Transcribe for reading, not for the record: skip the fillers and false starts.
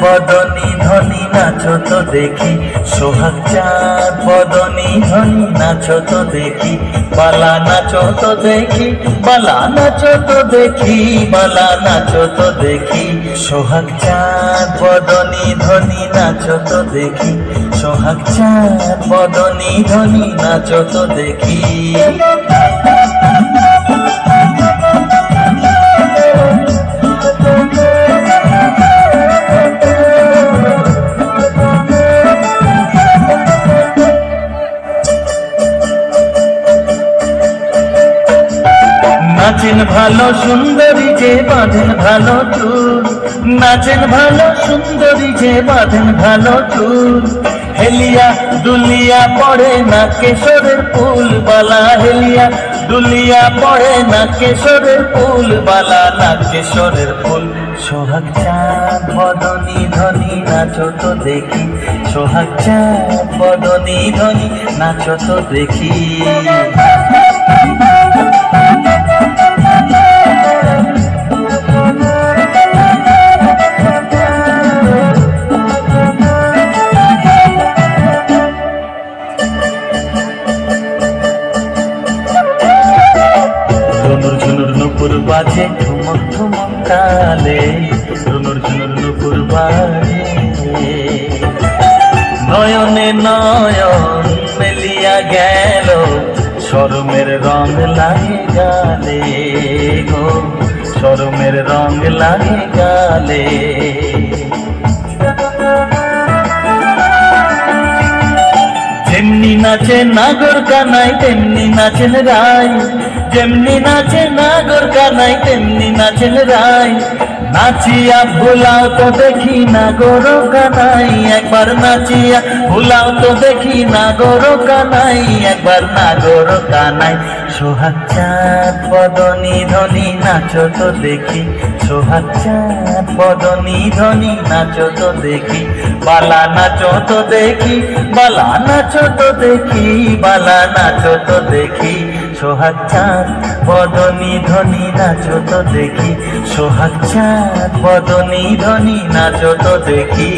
বদনী ধনী নাচো তো দেখি, সোহাগ চাঁদ বদনী ধনী নাচো তো দেখি, বালা নাচো তো দেখি, বালা নাচো তো দেখি, বালা নাচো তো দেখি। সোহাগ চাঁদ বদনী ধনী নাচো তো দেখি, সোহাগ চাঁদ বদনী ধনী নাচো তো দেখি। নাচেন ভালো সুন্দরী যে বাঁধেন ভালো চুল, নাচেন ভালো সুন্দরী যে বাঁধেন ভালো চুল, হেলিয়া দুলিয়া পড়ে না কেশরের ফুল বালা, হেলিয়া দুলিয়া পড়ে না কেশরের ফুল বালা, না কেশরের ফুল। সোহাগ চাঁদ বদনী ধনী নাচো তো দেখি, সোহাগ চাঁদ বদনী ধনী নাচো তো দেখি। নুপুর বাজে ঠুমক ঠুমক তালে, ঝুনুর ঝুনুর নুপুর বাজে, নয়নে নয়ন মেলিয়া গেল, শরমের রং লাগে গালে গো, শরমের রং লাগে গালে। যেমনি নাচে নাগর কানাই তেমনি নাচেন রায়, যেমনি নাচে নাগর কানাই তেমনি নাচেন রায়, নাচিয়া ভুলাও তো দেখি নাগর কানাই, একবার নাচিয়া ভুলাও তো দেখি নাগর কানাই, একবার নাগর কানাই। সোহাগ চাঁদ বদনী ধনী নাচো তো দেখি, সোহাগ চাঁদ বদনী ধনী নাচো তো দেখি, বালা নাচো তো দেখি, বালা নাচো তো দেখি, বালা নাচো তো দেখি। সোহাগ চাঁদ বদনী ধনী নাচো তো দেখি, সোহাগ চাঁদ বদনী ধনী নাচো তো দেখি।